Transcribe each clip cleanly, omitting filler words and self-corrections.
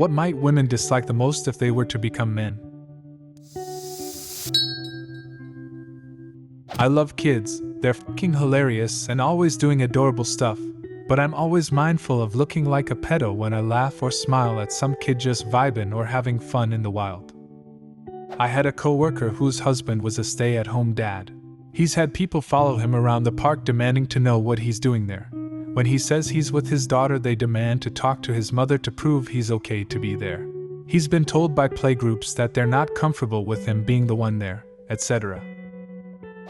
What might women dislike the most if they were to become men? I love kids, they're fucking hilarious and always doing adorable stuff, but I'm always mindful of looking like a pedo when I laugh or smile at some kid just vibing or having fun in the wild. I had a coworker whose husband was a stay-at-home dad. He's had people follow him around the park demanding to know what he's doing there. When he says he's with his daughter, they demand to talk to his mother to prove he's okay to be there. He's been told by playgroups that they're not comfortable with him being the one there, etc.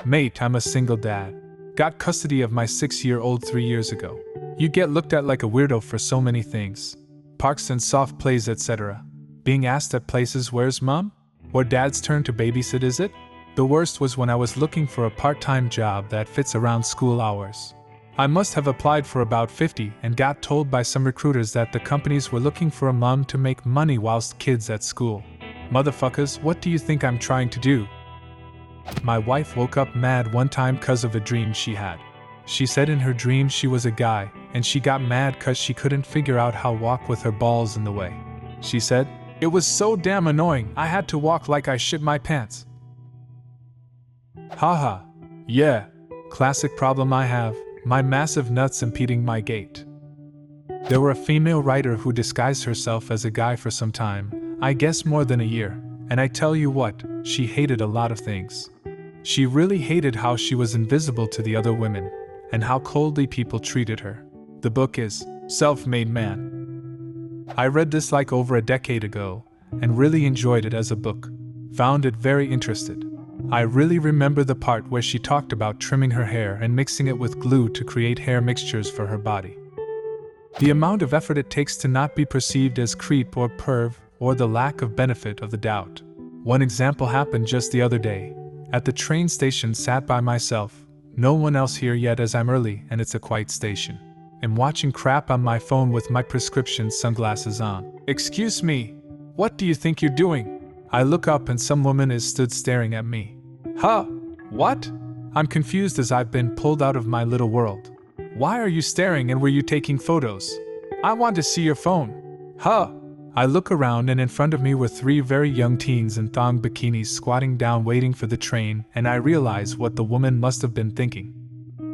Mate, I'm a single dad. Got custody of my 6-year-old 3 years ago. You get looked at like a weirdo for so many things. Parks and soft plays, etc. Being asked at places, where's mom? Or dad's turn to babysit, is it? The worst was when I was looking for a part-time job that fits around school hours. I must have applied for about 50 and got told by some recruiters that the companies were looking for a mom to make money whilst kids at school. Motherfuckers, what do you think I'm trying to do? My wife woke up mad one time 'cause of a dream she had. She said in her dream she was a guy, and she got mad 'cause she couldn't figure out how to walk with her balls in the way. She said, "It was so damn annoying, I had to walk like I shit my pants." Haha. Yeah. Classic problem I have, my massive nuts impeding my gait. There were a female writer who disguised herself as a guy for some time, I guess more than a year, and I tell you what, she hated a lot of things. She really hated how she was invisible to the other women, and how coldly people treated her. The book is Self-Made Man. I read this like over a decade ago, and really enjoyed it as a book. Found it very interesting. I really remember the part where she talked about trimming her hair and mixing it with glue to create hair mixtures for her body. The amount of effort it takes to not be perceived as creep or perv, or the lack of benefit of the doubt. One example happened just the other day. At the train station, sat by myself, no one else here yet as I'm early and it's a quiet station. I'm watching crap on my phone with my prescription sunglasses on. "Excuse me, what do you think you're doing?" I look up and some woman is stood staring at me. Huh? What? I'm confused as I've been pulled out of my little world. Why are you staring and were you taking photos? I want to see your phone. Huh? I look around and in front of me were 3 very young teens in thong bikinis squatting down waiting for the train, and I realize what the woman must have been thinking.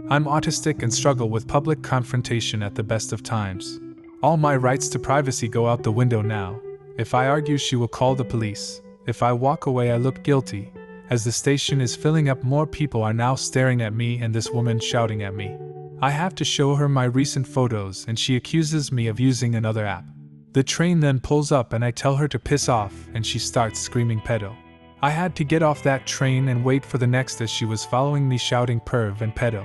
I'm autistic and struggle with public confrontation at the best of times. All my rights to privacy go out the window now. If I argue, she will call the police. If I walk away, I look guilty. As the station is filling up, more people are now staring at me and this woman shouting at me. I have to show her my recent photos and she accuses me of using another app. The train then pulls up and I tell her to piss off and she starts screaming pedo. I had to get off that train and wait for the next as she was following me shouting perv and pedo.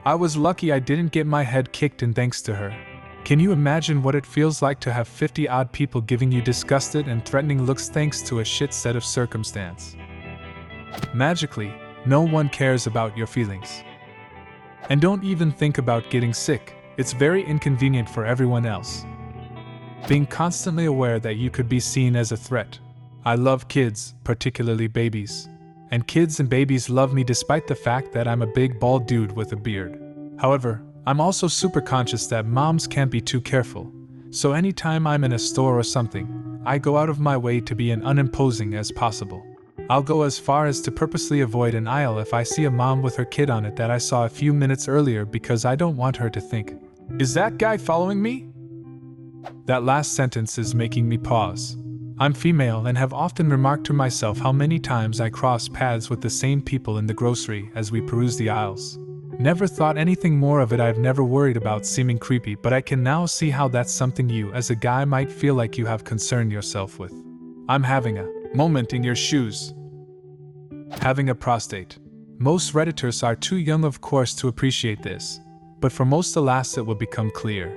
I was lucky I didn't get my head kicked in thanks to her. Can you imagine what it feels like to have 50 odd people giving you disgusted and threatening looks thanks to a shit set of circumstance? Magically, no one cares about your feelings. And don't even think about getting sick, it's very inconvenient for everyone else. Being constantly aware that you could be seen as a threat. I love kids, particularly babies. And kids and babies love me despite the fact that I'm a big bald dude with a beard. However, I'm also super conscious that moms can't be too careful, so anytime I'm in a store or something, I go out of my way to be as unimposing as possible. I'll go as far as to purposely avoid an aisle if I see a mom with her kid on it that I saw a few minutes earlier because I don't want her to think, "Is that guy following me?" That last sentence is making me pause. I'm female and have often remarked to myself how many times I cross paths with the same people in the grocery as we peruse the aisles. Never thought anything more of it. I've never worried about seeming creepy, but I can now see how that's something you as a guy might feel like you have concerned yourself with. I'm having a moment in your shoes. Having a prostate. Most Redditors are too young, of course, to appreciate this, but for most, alas, it will become clear.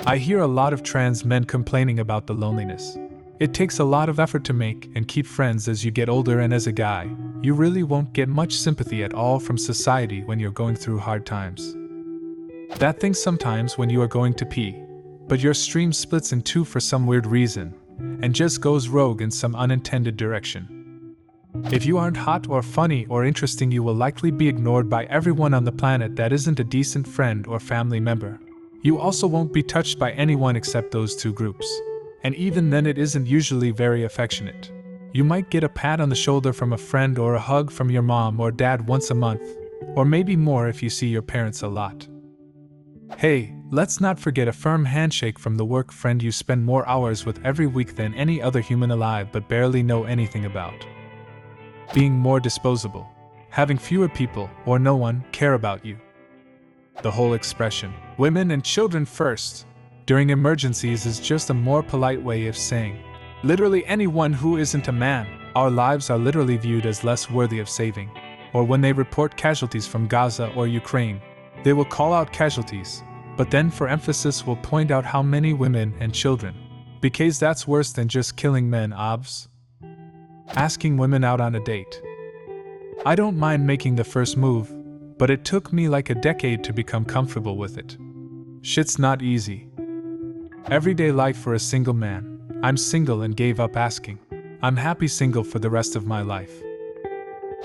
I hear a lot of trans men complaining about the loneliness. It takes a lot of effort to make and keep friends as you get older, and as a guy, you really won't get much sympathy at all from society when you're going through hard times. That thing sometimes when you are going to pee, but your stream splits in two for some weird reason, and just goes rogue in some unintended direction. If you aren't hot or funny or interesting, you will likely be ignored by everyone on the planet that isn't a decent friend or family member. You also won't be touched by anyone except those two groups. And even then, it isn't usually very affectionate. You might get a pat on the shoulder from a friend or a hug from your mom or dad once a month, or maybe more if you see your parents a lot. Hey, let's not forget a firm handshake from the work friend you spend more hours with every week than any other human alive but barely know anything about. Being more disposable. Having fewer people, or no one, care about you. The whole expression, women and children first, during emergencies is just a more polite way of saying, literally anyone who isn't a man, our lives are literally viewed as less worthy of saving. Or when they report casualties from Gaza or Ukraine, they will call out casualties, but then for emphasis will point out how many women and children, because that's worse than just killing men, obvs. Asking women out on a date. I don't mind making the first move, but it took me like a decade to become comfortable with it. Shit's not easy. Everyday life for a single man. I'm single and gave up asking. I'm happy single for the rest of my life.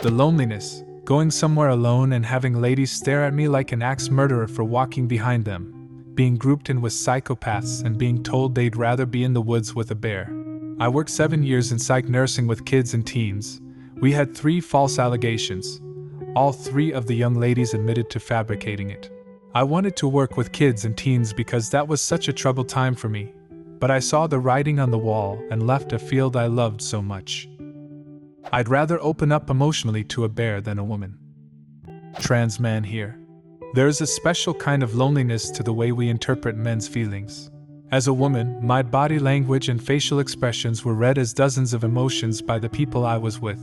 The loneliness, going somewhere alone and having ladies stare at me like an axe murderer for walking behind them, being grouped in with psychopaths and being told they'd rather be in the woods with a bear. I worked 7 years in psych nursing with kids and teens. We had 3 false allegations. All 3 of the young ladies admitted to fabricating it. I wanted to work with kids and teens because that was such a troubled time for me, but I saw the writing on the wall and left a field I loved so much. I'd rather open up emotionally to a bear than a woman. Trans man here. There's a special kind of loneliness to the way we interpret men's feelings. As a woman, my body language and facial expressions were read as dozens of emotions by the people I was with,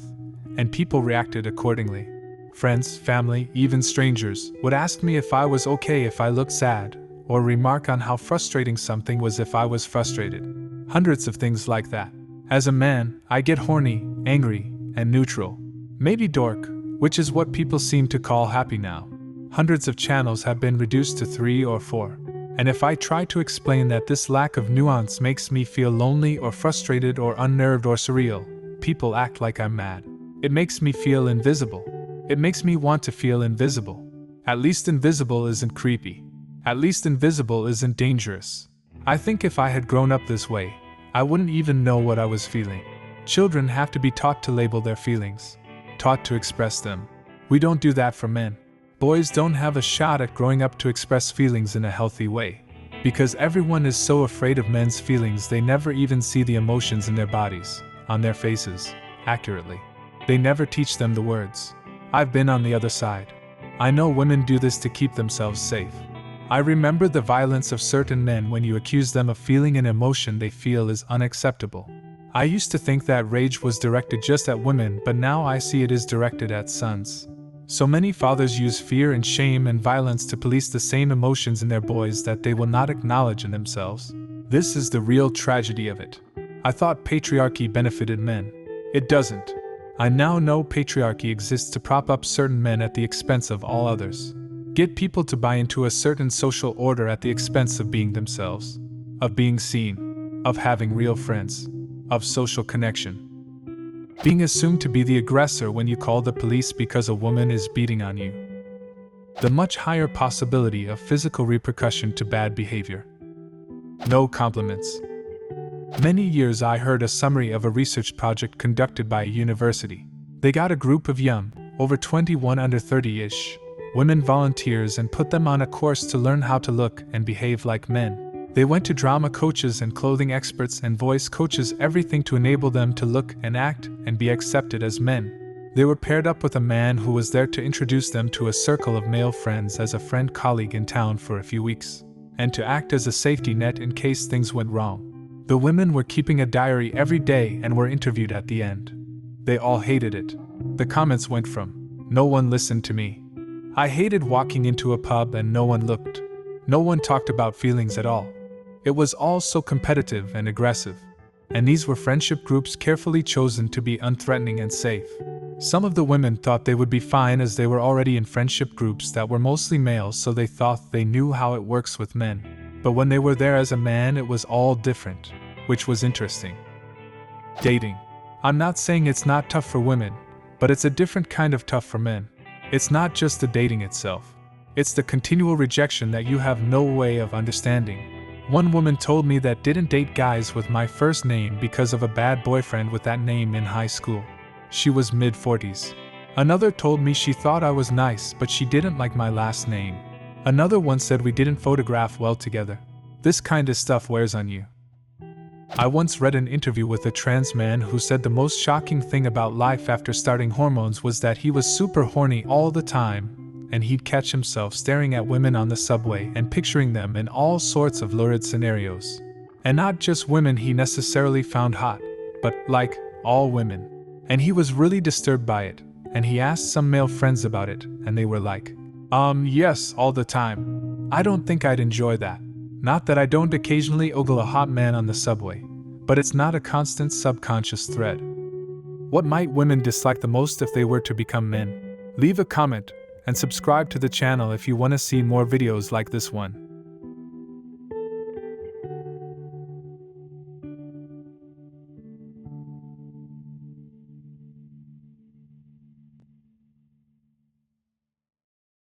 and people reacted accordingly. Friends, family, even strangers would ask me if I was okay if I looked sad, or remark on how frustrating something was if I was frustrated. Hundreds of things like that. As a man, I get horny, angry, and neutral. Maybe dork, which is what people seem to call happy now. Hundreds of channels have been reduced to 3 or 4. And if I try to explain that this lack of nuance makes me feel lonely or frustrated or unnerved or surreal, people act like I'm mad. It makes me feel invisible. It makes me want to feel invisible. At least invisible isn't creepy. At least invisible isn't dangerous. I think if I had grown up this way, I wouldn't even know what I was feeling. Children have to be taught to label their feelings, taught to express them. We don't do that for men. Boys don't have a shot at growing up to express feelings in a healthy way. Because everyone is so afraid of men's feelings, they never even see the emotions in their bodies, on their faces, accurately. They never teach them the words. I've been on the other side. I know women do this to keep themselves safe. I remember the violence of certain men when you accuse them of feeling an emotion they feel is unacceptable. I used to think that rage was directed just at women, but now I see it is directed at sons. So many fathers use fear and shame and violence to police the same emotions in their boys that they will not acknowledge in themselves. This is the real tragedy of it. I thought patriarchy benefited men. It doesn't. I now know patriarchy exists to prop up certain men at the expense of all others. Get people to buy into a certain social order at the expense of being themselves, of being seen, of having real friends, of social connection. Being assumed to be the aggressor when you call the police because a woman is beating on you. The much higher possibility of physical repercussion to bad behavior. No compliments. Many years I heard a summary of a research project conducted by a university. They got a group of young, over 21 under 30-ish, women volunteers and put them on a course to learn how to look and behave like men. They went to drama coaches and clothing experts and voice coaches, everything to enable them to look and act and be accepted as men. They were paired up with a man who was there to introduce them to a circle of male friends as a friend colleague in town for a few weeks, and to act as a safety net in case things went wrong. The women were keeping a diary every day and were interviewed at the end. They all hated it. The comments went from, "No one listened to me. I hated walking into a pub and no one looked. No one talked about feelings at all. It was all so competitive and aggressive." And these were friendship groups carefully chosen to be unthreatening and safe. Some of the women thought they would be fine as they were already in friendship groups that were mostly male, so they thought they knew how it works with men. But when they were there as a man, it was all different, which was interesting. Dating. I'm not saying it's not tough for women, but it's a different kind of tough for men. It's not just the dating itself. It's the continual rejection that you have no way of understanding. One woman told me that didn't date guys with my first name because of a bad boyfriend with that name in high school. She was mid-40s. Another told me she thought I was nice but she didn't like my last name. Another one said we didn't photograph well together. This kind of stuff wears on you. I once read an interview with a trans man who said the most shocking thing about life after starting hormones was that he was super horny all the time, and he'd catch himself staring at women on the subway and picturing them in all sorts of lurid scenarios. And not just women he necessarily found hot, but, like, all women. And he was really disturbed by it, and he asked some male friends about it, and they were like, yes, all the time. I don't think I'd enjoy that. Not that I don't occasionally ogle a hot man on the subway, but it's not a constant subconscious thread. What might women dislike the most if they were to become men? Leave a comment and subscribe to the channel if you want to see more videos like this one.